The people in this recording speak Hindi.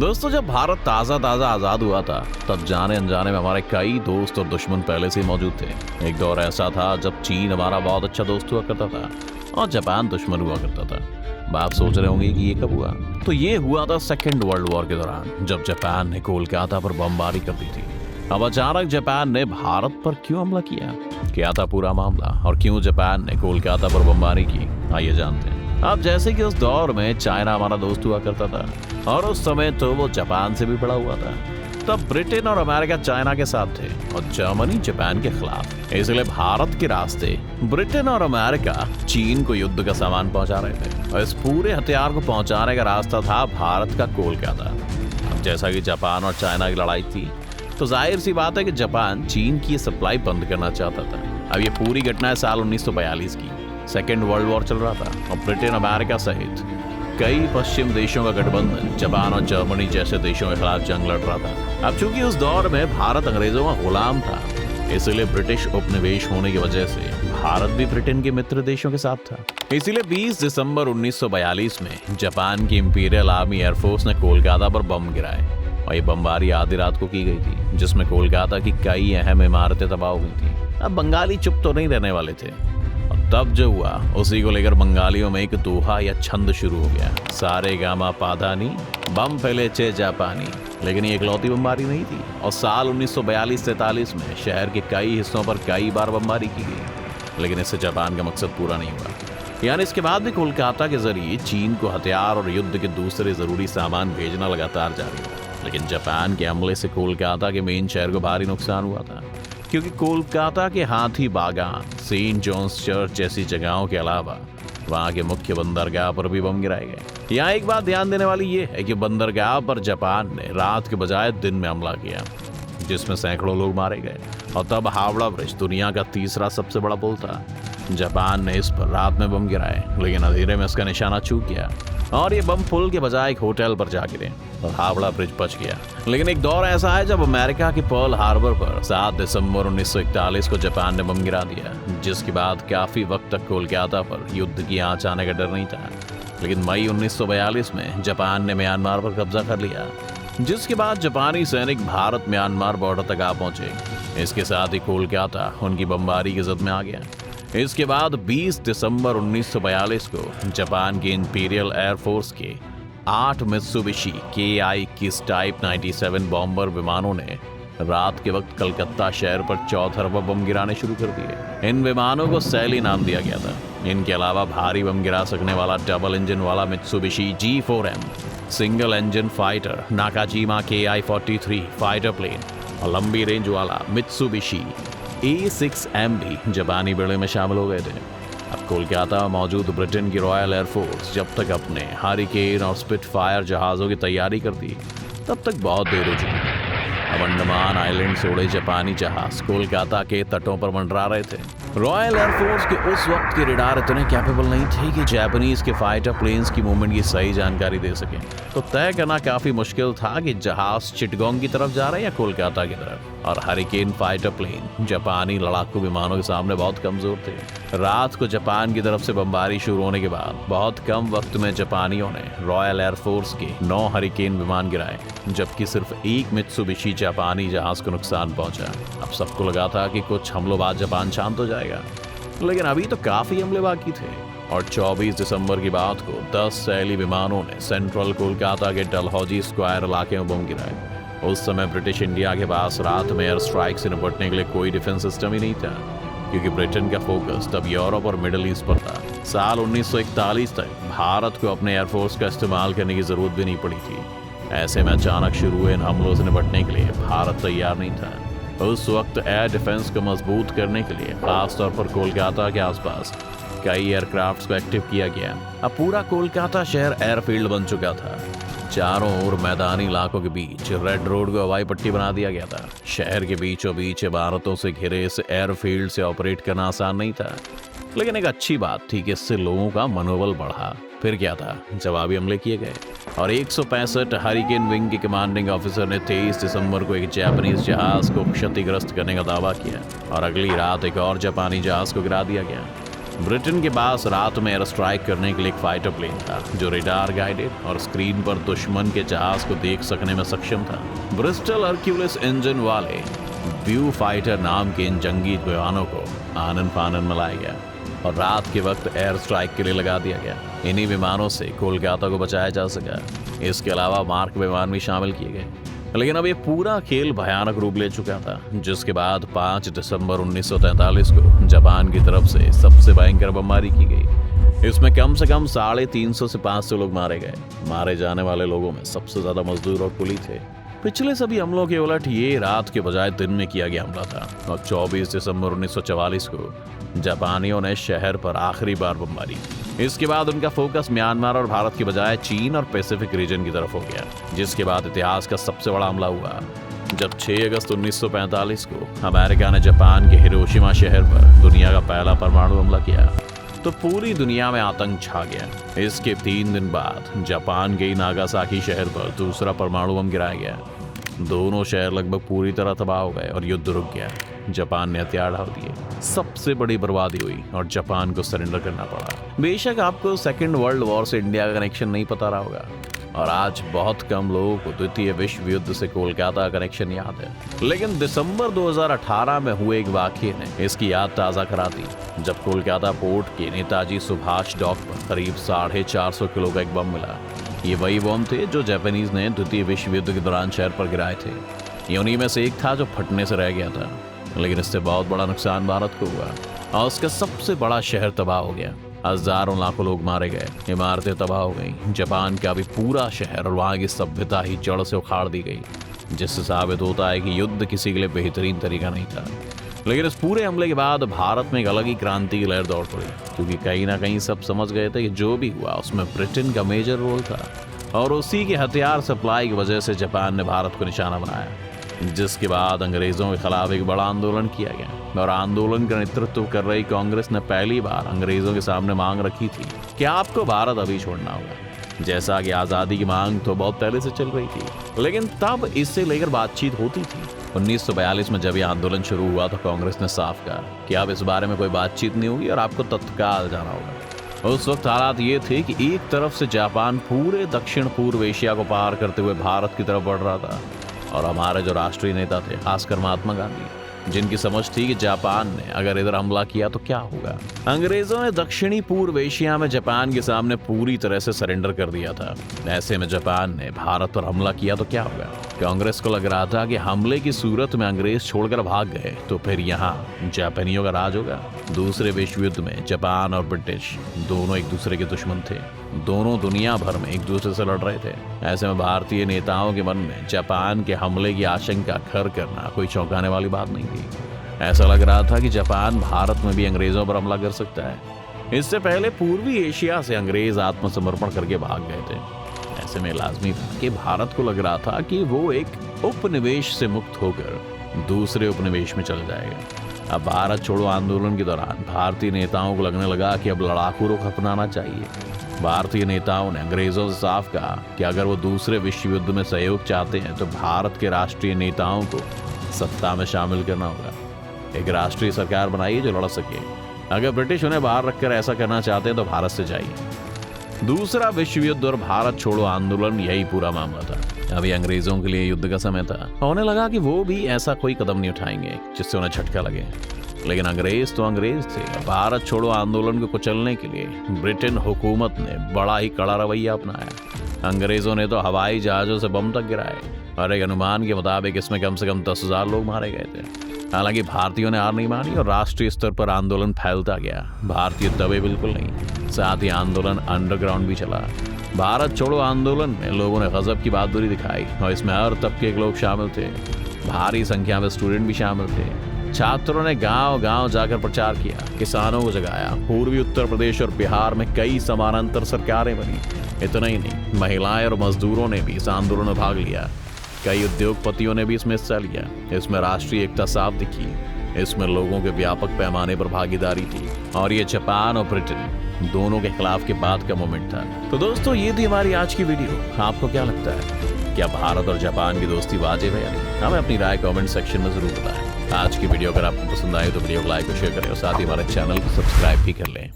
दोस्तों, जब भारत ताज़ा ताज़ा आज़ाद हुआ था तब जाने अनजाने में हमारे कई दोस्त और दुश्मन पहले से ही मौजूद थे। एक दौर ऐसा था जब चीन हमारा बहुत अच्छा दोस्त हुआ करता था और जापान दुश्मन हुआ करता था। आप सोच रहे होंगे कि ये कब हुआ? तो ये हुआ था सेकेंड वर्ल्ड वॉर के दौरान, जब जापान ने कोलकाता पर बमबारी कर दी थी। अब अचानक जापान ने भारत पर क्यों हमला किया? क्या था पूरा मामला और क्यों जापान ने कोलकाता पर बमबारी की? आइए जानते हैं। अब जैसे कि उस दौर में चाइना हमारा दोस्त हुआ करता था और उस समय तो वो जापान से भी बड़ा हुआ था। तब ब्रिटेन और अमेरिका चाइना के साथ थे और जर्मनी जापान के खिलाफ। इसलिए भारत के रास्ते ब्रिटेन और अमेरिका चीन को युद्ध का सामान पहुंचा रहे थे और इस पूरे हथियार को पहुंचाने का रास्ता था भारत का कोलकाता। अब जैसा कि जापान और चाइना की लड़ाई थी तो जाहिर सी बात है कि जापान चीन की सप्लाई बंद करना चाहता था। अब ये पूरी घटना है साल 1942 की। सेकेंड वर्ल्ड वॉर चल रहा था और ब्रिटेन अमेरिका सहित कई पश्चिम देशों का गठबंधन जापान और जर्मनी जैसे देशों के खिलाफ जंग लड़ रहा था। अब चूंकि उस दौर में भारत अंग्रेजों का गुलाम था, इसलिए ब्रिटिश उपनिवेश होने की वजह से भारत भी ब्रिटेन के मित्र देशों के साथ था। इसीलिए 20 दिसंबर 1942 में जापान की इंपीरियल आर्मी एयरफोर्स ने कोलकाता पर बम गिराए और ये बमबारी आधी रात को की गई थी, जिसमें कोलकाता की कई अहम इमारतें तबाह हो गई थी। अब बंगाली चुप तो नहीं रहने वाले थे। तब जो हुआ उसी को लेकर बंगालियों में एक दोहा या छंद शुरू हो गया, सारे गामा पाधानी बम फैले चे जापानी। लेकिन ये इकलौती बमबारी नहीं थी और साल 1942-43 में शहर के कई हिस्सों पर कई बार बमबारी की गई, लेकिन इससे जापान का मकसद पूरा नहीं हुआ। यानी इसके बाद भी कोलकाता के जरिए चीन को हथियार और युद्ध के दूसरे जरूरी सामान भेजना लगातार जारी रहा। लेकिन जापान के हमले से कोलकाता के मेन शहर को भारी नुकसान हुआ था, क्योंकि कोलकाता के हाथी बागान, सेंट जॉन्स चर्च जैसी जगहों के अलावा वहां के मुख्य बंदरगाह पर भी बम गिराए गए। यहाँ एक बात ध्यान देने वाली ये है कि बंदरगाह पर जापान ने रात के बजाय दिन में हमला किया, जिसमें सैकड़ों लोग मारे गए। और तब हावड़ा ब्रिज दुनिया का तीसरा सबसे बड़ा पुल था। जापान ने इस पर रात में बम गिराए, लेकिन अंधेरे में इसका निशाना चूक गया और ये बम पुल के बजाय एक होटल पर जा गिरे और हावड़ा ब्रिज बच गया। लेकिन एक दौर ऐसा है जब अमेरिका के पर्ल हार्बर पर 7 दिसंबर 1941 को जापान ने बम गिरा दिया, जिसके बाद काफी वक्त तक कोलकाता पर युद्ध की आंच आने का डर नहीं था। लेकिन मई 1942 में जापान ने म्यांमार पर कब्जा कर लिया, जिसके बाद जापानी सैनिक भारत म्यांमार बॉर्डर तक आ पहुंचे। इसके साथ ही कोलकाता उनकी बमबारी की जद में आ गया। इसके बाद 20 दिसंबर 1942 को जापान के इंपीरियल एयरफोर्स के 8 मित्सुबिशी KI-21 टाइप 97 बॉम्बर विमानों ने रात के वक्त कलकत्ता शहर पर चौतरफा बम गिराने शुरू कर दिए। इन विमानों को सैली नाम दिया गया था। इनके अलावा भारी बम गिरा सकने वाला डबल इंजन वाला Mitsubishi G4M, single engine fighter Nakajima KI-43 fighter plane और लंबी रेंज वाला मित्सुबिशी A6M भी जापानी बेड़े में शामिल हो गए थे। अब कोलकाता में मौजूद ब्रिटेन की रॉयल एयरफोर्स जब तक अपने हरिकेन और स्पिटफायर जहाज़ों की तैयारी करती, तब तक बहुत देर हो चुकी। अब अंडमान आइलैंड से उड़े जापानी जहाज कोलकाता के तटों पर मंडरा रहे थे। रॉयल एयरफोर्स के उस वक्त के रडार इतने कैपेबल नहीं थे कि जापानीज के फाइटर प्लेन्स की मूवमेंट की सही जानकारी दे सके। तो तय करना काफी मुश्किल था कि जहाज चिटगोंग की तरफ जा रहे हैं या कोलकाता की तरफ। और हरिकेन फाइटर प्लेन जापानी लड़ाकू विमानों के सामने बहुत कमजोर थे। रात को जापान की तरफ से बमबारी शुरू होने के बाद बहुत कम वक्त में जापानियों ने रॉयल एयरफोर्स के 9 हरिकेन विमान गिराए, जबकि सिर्फ एक मित्सुबिशी जापानी जहाज को नुकसान पहुंचा। अब सबको लगा था कि कुछ हमलों बाद जापान शांत हो जाएगा, लेकिन अभी तो काफी हमले बाकी थे। और 24 दिसंबर की बात को 10 सैली विमानों ने सेंट्रल कोलकाता के डलहौजी स्क्वायर इलाके में बम गिराए। उस समय ब्रिटिश इंडिया के पास रात में एयर स्ट्राइक से निपटने के लिए कोई डिफेंस सिस्टम ही नहीं था, क्योंकि ब्रिटेन का फोकस तब यूरोप और मिडिल ईस्ट पर था। साल 1941 तक भारत को अपने एयरफोर्स का इस्तेमाल करने की जरूरत भी नहीं पड़ी थी। ऐसे में अचानक शुरू हुए इन हमलों से निपटने के लिए भारत तैयार नहीं था। उस वक्त एयर डिफेंस को मजबूत करने के लिए खासतौर पर कोलकाता के आसपास कई एयरक्राफ्ट को एक्टिव किया गया। अब पूरा कोलकाता शहर एयरफील्ड बन चुका था। चारों ओर मैदानी इलाकों के बीच रेड रोड को हवाई पट्टी बना दिया गया था। शहर के बीचों बीच इमारतों से घिरे इस एयरफील्ड से ऑपरेट करना आसान नहीं था, लेकिन एक अच्छी बात थी कि इससे लोगों का मनोबल बढ़ा। फिर क्या था, जवाबी हमले किए गए और 165 हरिकेन विंग के कमांडिंग ऑफिसर ने 23 दिसंबर को एक जापानीज जहाज को क्षतिग्रस्त करने का दावा किया और अगली रात एक और जापानी जहाज को गिरा दिया गया। ब्रिटेन के पास रात में एयर स्ट्राइक करने के लिए एक फाइटर प्लेन था जो रेडार गाइडेड और स्क्रीन पर दुश्मन के जहाज को देख सकने में सक्षम था। ब्रिस्टल हरक्यूलिस इंजन वाले व्यू फाइटर नाम के इन जंगी विमानों को आनन फानन में लाया गया और रात के वक्त एयर स्ट्राइक के लिए लगा दिया गया। इन्हीं विमानों से कोलकाता को बचाया जा सका। इसके अलावा मार्क विमान भी शामिल किए गए। लेकिन अब ये पूरा खेल भयानक रूप ले चुका था, जिसके बाद 5 दिसंबर 1943 को जापान की तरफ से सबसे भयंकर बमबारी की गई। इसमें कम से कम 350 से 500 लोग मारे गए। मारे जाने वाले लोगों में सबसे ज्यादा मजदूर और कुली थे। पिछले सभी हमलों के उलट ये रात के बजाय दिन में किया गया हमला था और 24 दिसंबर 1944 को जापानियों ने शहर पर आखिरी बार बमबारी। इसके बाद उनका फोकस म्यांमार और भारत की बजाय चीन और पैसिफिक रीजन की तरफ हो गया, जिसके बाद इतिहास का सबसे बड़ा हमला हुआ जब 6 अगस्त 1945 को अमेरिका ने जापान के हिरोशिमा शहर पर दुनिया का पहला परमाणु हमला किया तो पूरी दुनिया में आतंक छा गया। इसके 3 दिन बाद जापान के नागासाकी शहर पर दूसरा परमाणु बम गिराया गया। दोनों शहर लगभग पूरी तरह तबाह हो गए और युद्ध रुक गया। जापान ने हथियार डाल दिए, सबसे बड़ी बर्बादी हुई और जापान को सरेंडर करना पड़ा। बेशक आपको सेकेंड वर्ल्ड वॉर से इंडिया का कनेक्शन नहीं पता रहा होगा और आज बहुत कम लोगों को द्वितीय विश्व युद्ध से कोलकाता का कनेक्शन याद है, लेकिन दिसंबर 2018 में हुए एक वाकये ने इसकी याद ताज़ा करा दी, जब कोलकाता पोर्ट के नेताजी सुभाष डॉक पर करीब 450 किलो का एक बम मिला। ये वही बम थे जो जापानीज ने द्वितीय विश्व युद्ध के दौरान शहर पर गिराए थे। ये उन्हीं में से एक था जो फटने से रह गया था, लेकिन इससे बहुत बड़ा नुकसान भारत को हुआ और उसका सबसे बड़ा शहर तबाह हो गया। हजारों लाखों लोग मारे गए, इमारतें तबाह हो गई। जापान का भी पूरा शहर और वहां की सभ्यता ही जड़ से उखाड़ दी गई, जिससे साबित होता है कि युद्ध किसी के लिए बेहतरीन तरीका नहीं था। लेकिन इस पूरे हमले के बाद भारत में एक अलग ही क्रांति की लहर दौड़ पड़ी, क्योंकि कहीं ना कहीं सब समझ गए थे कि जो भी हुआ उसमें ब्रिटेन का मेजर रोल था और उसी के हथियार सप्लाई की वजह से जापान ने भारत को निशाना बनाया, जिसके बाद अंग्रेजों के खिलाफ एक बड़ा आंदोलन किया गया और आंदोलन का नेतृत्व कर रही कांग्रेस ने पहली बार अंग्रेजों के सामने मांग रखी थी कि आपको भारत अभी छोड़ना होगा। जैसा कि आज़ादी की मांग तो बहुत पहले से चल रही थी, लेकिन तब इससे लेकर बातचीत होती थी। 1942 में जब यह आंदोलन शुरू हुआ तो कांग्रेस ने साफ कहा कि अब इस बारे में कोई बातचीत नहीं होगी और आपको तत्काल जाना होगा। उस वक्त हालात ये थे कि एक तरफ से जापान पूरे दक्षिण पूर्व एशिया को पार करते हुए भारत की तरफ बढ़ रहा था और हमारे जो राष्ट्रीय नेता थे, खासकर महात्मा गांधी, जिनकी समझ थी कि जापान ने अगर इधर हमला किया तो क्या होगा। अंग्रेजों ने दक्षिणी पूर्व एशिया में जापान के सामने पूरी तरह से सरेंडर कर दिया था। ऐसे में जापान ने भारत पर हमला किया तो क्या होगा। कांग्रेस को लग रहा था कि हमले की सूरत में अंग्रेज छोड़कर भाग गए तो फिर यहाँ जापानियों का राज होगा। दूसरे विश्व युद्ध में जापान और ब्रिटिश दोनों एक दूसरे के दुश्मन थे, दोनों दुनिया भर में एक दूसरे से लड़ रहे थे। ऐसे में भारतीय नेताओं के मन में जापान के हमले की आशंका घर करना कोई चौंकाने वाली बात नहीं थी। ऐसा लग रहा था कि जापान भारत में भी अंग्रेजों पर हमला कर सकता है। इससे पहले पूर्वी एशिया से अंग्रेज आत्मसमर्पण करके भाग गए थे। ऐसे में लाजमी था कि भारत को लग रहा था कि वो एक उपनिवेश से मुक्त होकर दूसरे उपनिवेश में चल जाएगा। अब भारत छोड़ो आंदोलन के दौरान भारतीय नेताओं को लगने लगा कि अब लड़ाकू रुख अपनाना चाहिए। भारतीय नेताओं ने अंग्रेजों से साफ कहा कि अगर वो दूसरे विश्व युद्ध में सहयोग चाहते हैं तो भारत के राष्ट्रीय नेताओं को सत्ता में शामिल करना होगा। एक राष्ट्रीय सरकार बनाइए जो लड़ सके। अगर ब्रिटिश उन्हें बाहर रखकर ऐसा करना चाहते हैं तो भारत से जाइए। दूसरा विश्व युद्ध और भारत छोड़ो आंदोलन यही पूरा मामला था। अभी अंग्रेजों के लिए युद्ध का समय था। उन्हें लगा कि वो भी ऐसा कोई कदम नहीं उठाएंगे जिससे उन्हें झटका लगे, लेकिन अंग्रेज तो अंग्रेज थे। भारत छोड़ो आंदोलन को कुचलने के लिए ब्रिटेन हुकूमत ने बड़ा ही कड़ा रवैया अपनाया। अंग्रेजों ने तो हवाई जहाजों से बम तक गिराए और एक अनुमान के मुताबिक इसमें कम से कम 10,000 लोग मारे गए थे। हालांकि भारतीयों ने हार नहीं मानी और राष्ट्रीय स्तर पर आंदोलन फैलता गया। भारतीय दबे बिल्कुल नहीं, साथ ही आंदोलन अंडरग्राउंड भी चला। भारत छोड़ो आंदोलन में लोगों ने गजब की बहादुरी दिखाई और इसमें हर तबके के लोग शामिल थे। भारी संख्या में स्टूडेंट भी शामिल थे। छात्रों ने गांव-गांव जाकर प्रचार किया, किसानों को जगाया। पूर्वी उत्तर प्रदेश और बिहार में कई समानांतर सरकारें बनी। इतना ही नहीं, महिलाएं और मजदूरों ने भी इस आंदोलन में भाग लिया। कई उद्योगपतियों ने भी इसमें हिस्सा लिया। इसमें राष्ट्रीय एकता साफ दिखी। इसमें लोगों के व्यापक पैमाने पर भागीदारी थी और ये जापान और ब्रिटेन दोनों के खिलाफ के बाद का मोमेंट था। तो दोस्तों, ये थी हमारी आज की वीडियो। आपको क्या लगता है, क्या भारत और जापान की दोस्ती वाजिब है या नहीं? हमें अपनी राय कमेंट सेक्शन में जरूर बताएं। आज की वीडियो अगर आपको पसंद आए तो वीडियो को लाइक और शेयर करें और साथ ही हमारे चैनल को सब्सक्राइब भी कर लें।